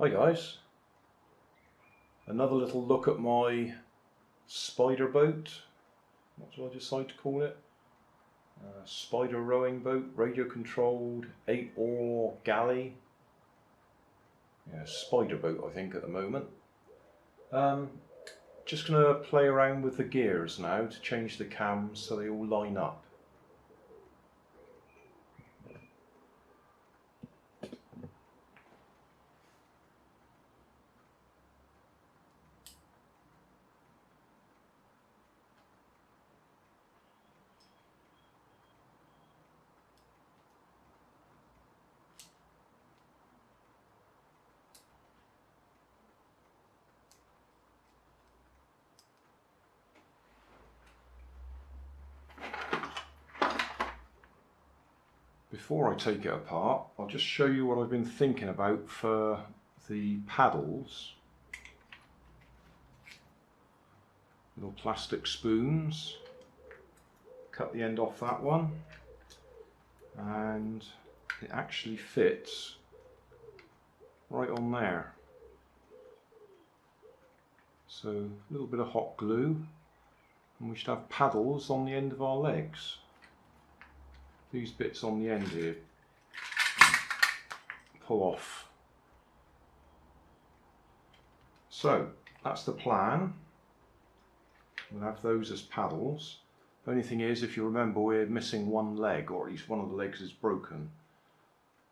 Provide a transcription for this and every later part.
Hi guys, another little look at my spider boat. What do I decide to call it? Spider rowing boat, radio controlled, 8-oar galley. Yeah, spider boat I think at the moment. Just going to play around with the gears now to change the cams so they all line up. Before I take it apart, I'll just show you what I've been thinking about for the paddles. Little plastic spoons. Cut the end off that one, and it actually fits right on there. So a little bit of hot glue, and we should have paddles on the end of our legs. These bits on the end here pull off. So that's the plan. We'll have those as paddles. The only thing is, if you remember, we're missing one leg, or at least one of the legs is broken.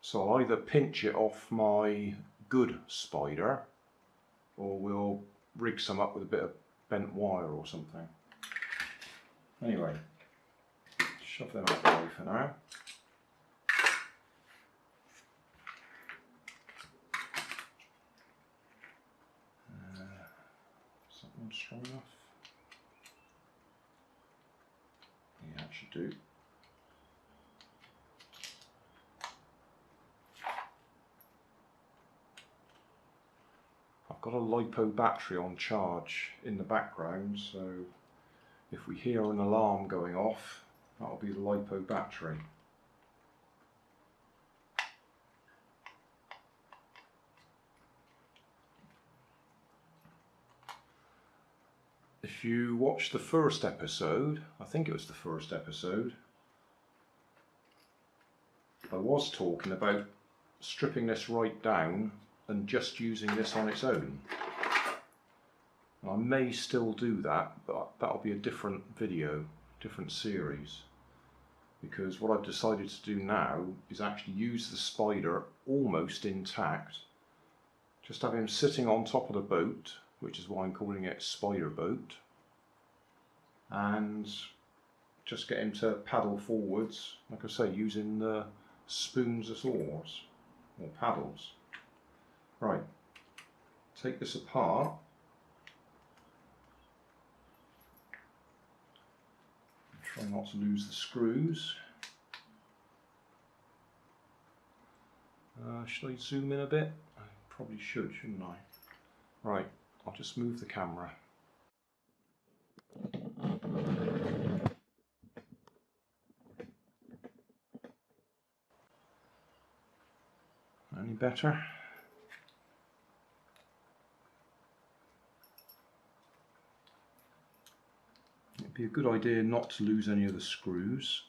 So I'll either pinch it off my good spider, or we'll rig some up with a bit of bent wire or something. Anyway, shove them out of the way for now. Something strong enough? Yeah, it should do. I've got a LiPo battery on charge in the background, so if we hear an alarm going off, that'll be the LiPo battery. If you watched the first episode, I think it was the first episode, I was talking about stripping this right down and just using this on its own. And I may still do that, but that'll be a different video, different series. Because what I've decided to do now is actually use the spider almost intact. Just have him sitting on top of the boat, which is why I'm calling it spider boat. And just get him to paddle forwards, like I say, using the spoons as oars, or paddles. Right, take this apart. Try not to lose the screws. Should I zoom in a bit? I probably should, shouldn't I? Right, I'll just move the camera. Any better? It'd be a good idea not to lose any of the screws.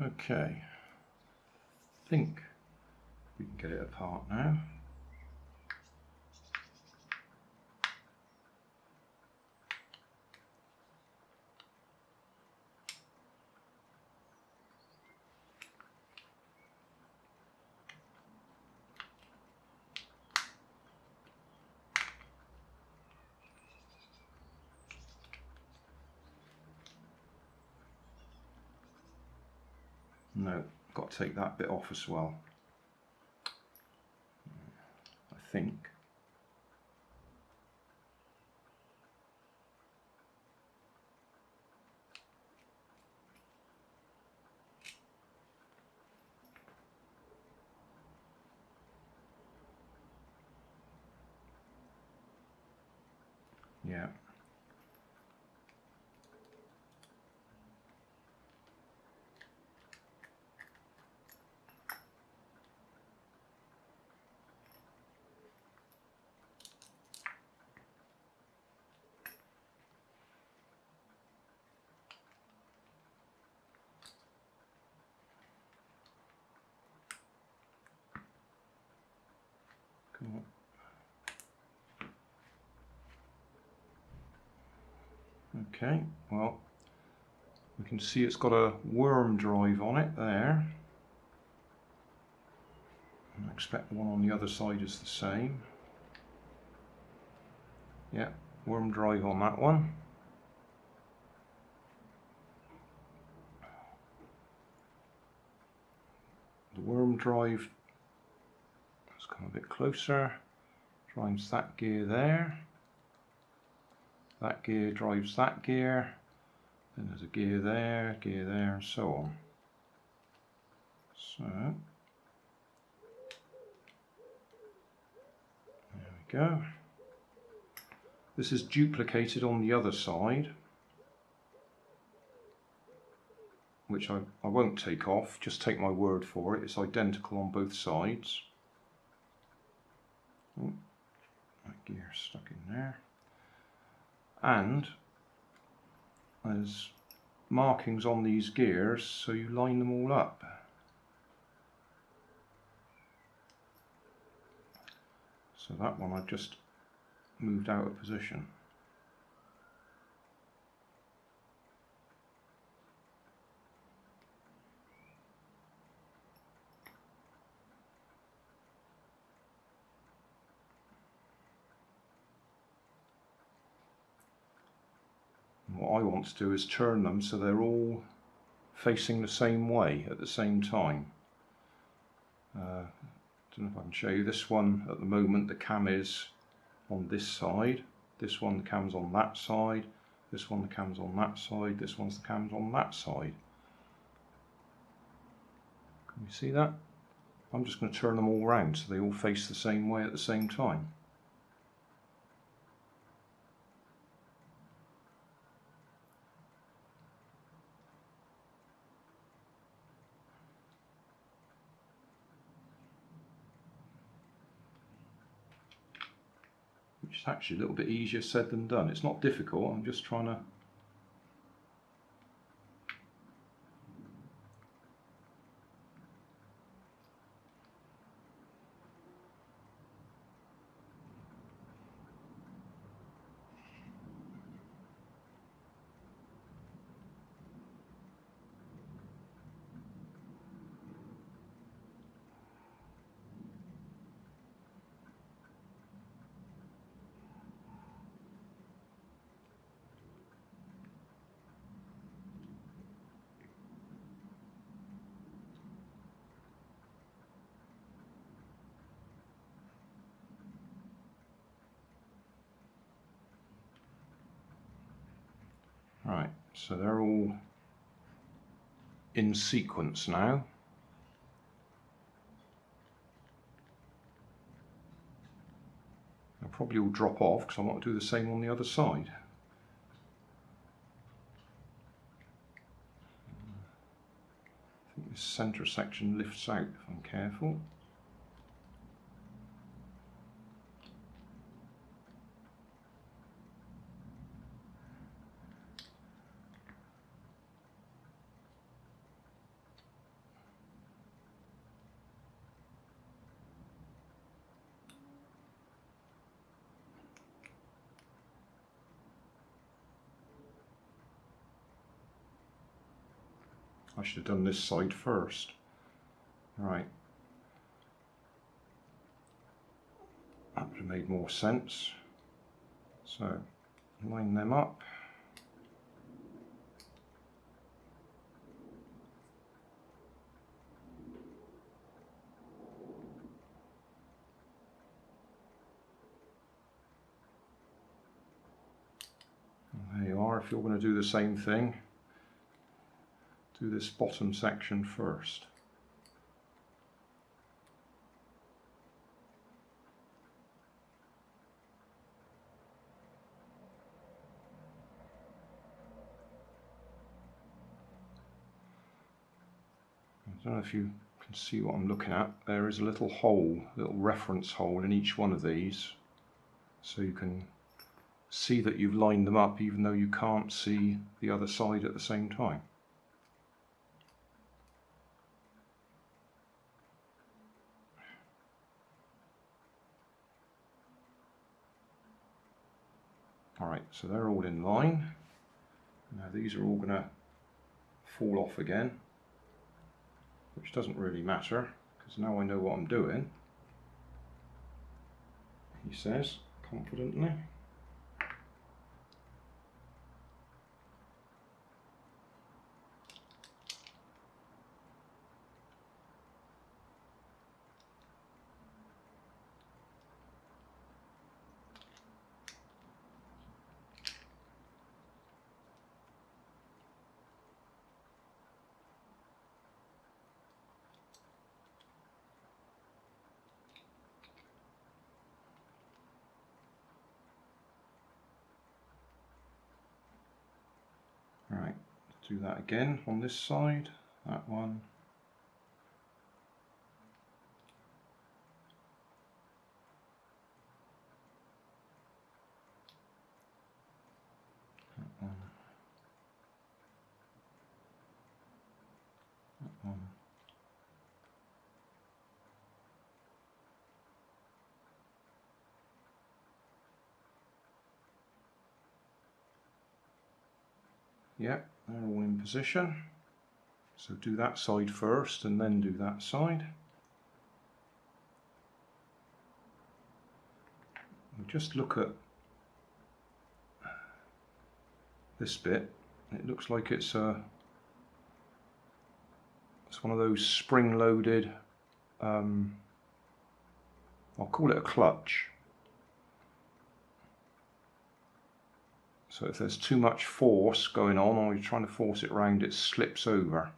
Okay, I think we can get it apart now. No, got to take that bit off as well, I think. Yeah. Cool. Okay, well, we can see it's got a worm drive on it there. And I expect the one on the other side is the same. Yeah, worm drive on that one. The worm drive, let's come a bit closer, drives that gear there. That gear drives that gear. Then there's a gear there, and so on. So, there we go. This is duplicated on the other side, which I won't take off, just take my word for it. It's identical on both sides. Oh, that gear's stuck in there. And there's markings on these gears, so you line them all up. So that one I've just moved out of position. And what I want to do is turn them so they're all facing the same way at the same time. Don't know if I can show you. This one at the moment the cam is on this side, this one the cam's on that side, this one the cam's on that side, this one's the cam's on that side. Can you see that? I'm just going to turn them all round so they all face the same way at the same time. Which is actually a little bit easier said than done. It's not difficult, I'm just trying to Right, so they're all in sequence now. They'll probably all drop off because I want to do the same on the other side. I think this centre section lifts out if I'm careful. I should have done this side first. Right. That would have made more sense. So, line them up. There you are. If you're going to do the same thing, do this bottom section first. I don't know if you can see what I'm looking at. There is a little hole, little reference hole in each one of these, so you can see that you've lined them up even though you can't see the other side at the same time. Alright, so they're all in line. Now these are all going to fall off again, which doesn't really matter because now I know what I'm doing, he says confidently. Right, do that again on this side, that one. That one. That one. Yep, they're all in position. So do that side first and then do that side. And just look at this bit. It looks like it's one of those spring-loaded, I'll call it a clutch. So if there's too much force going on or you're trying to force it round, it slips over.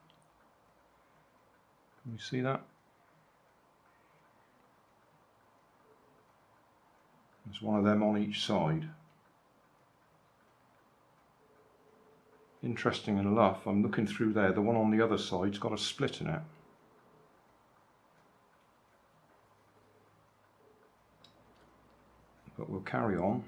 Can you see that? There's one of them on each side. Interesting enough, I'm looking through there, the one on the other side's got a split in it. But we'll carry on.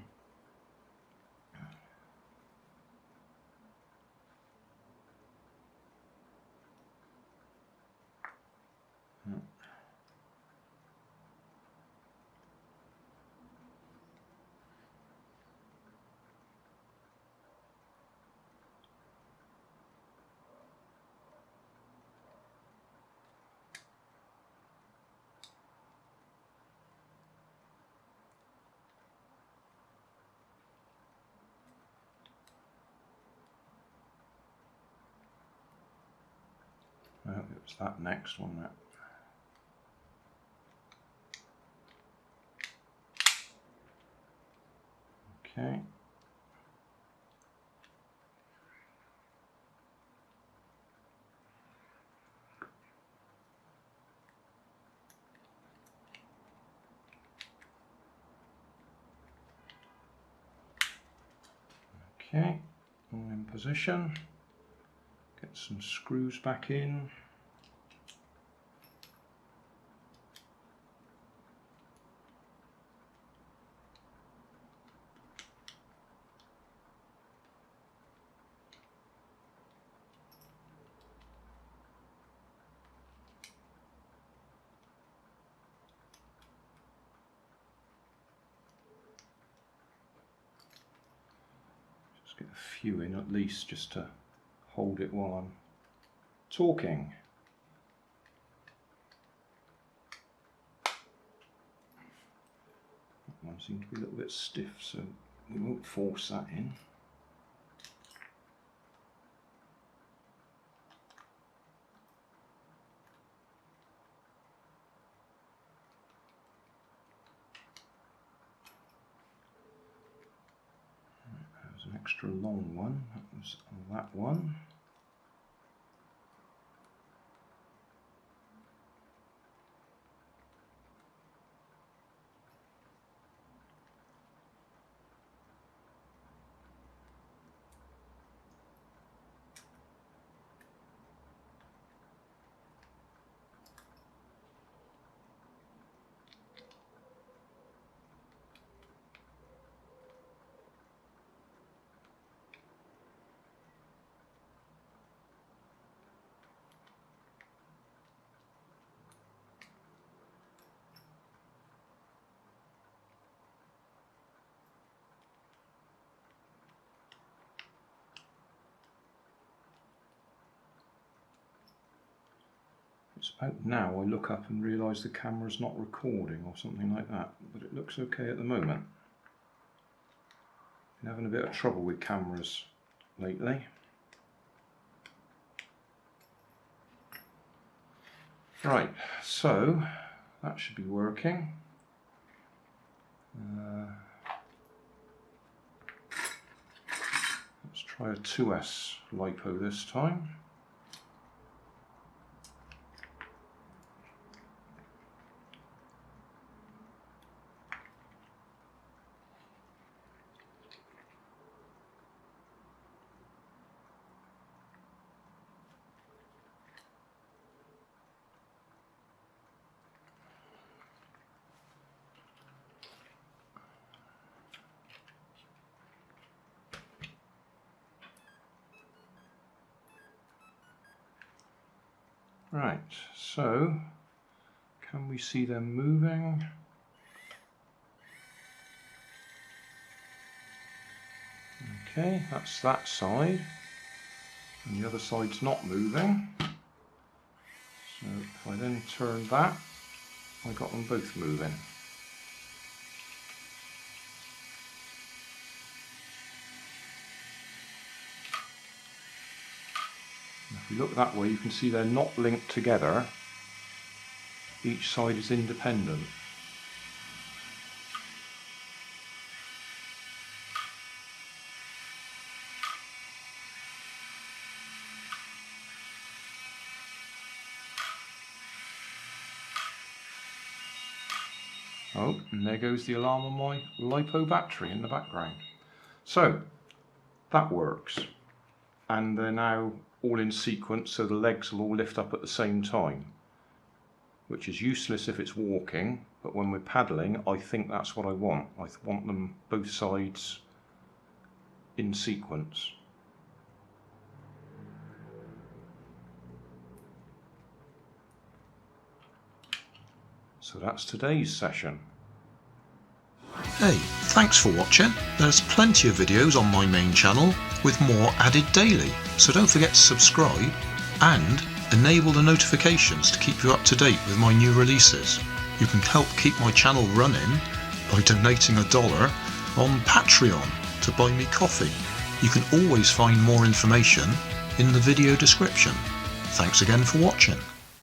Well, it was that next one, that. Okay. Okay, all in position. Get some screws back in. Just get a few in at least just to hold it while I'm talking. That one seemed to be a little bit stiff, so we won't force that in. There's an extra extra long one. That was that one. It's about now I look up and realise the camera's not recording or something like that, but it looks okay at the moment. Been having a bit of trouble with cameras lately. Right, so that should be working. Let's try a 2S lipo this time. Right, so can we see them moving? Okay, that's that side, and the other side's not moving. So if I then turn that, I got them both moving. If you look that way, you can see they're not linked together. Each side is independent. Oh, and there goes the alarm on my LiPo battery in the background. So, that works. And they're now all in sequence, so the legs will all lift up at the same time, which is useless if it's walking, but when we're paddling, I think that's what I want. I want them both sides in sequence. So that's today's session. Hey, thanks for watching. There's plenty of videos on my main channel with more added daily, so don't forget to subscribe and enable the notifications to keep you up to date with my new releases. You can help keep my channel running by donating $1 on Patreon to buy me coffee. You can always find more information in the video description. Thanks again for watching.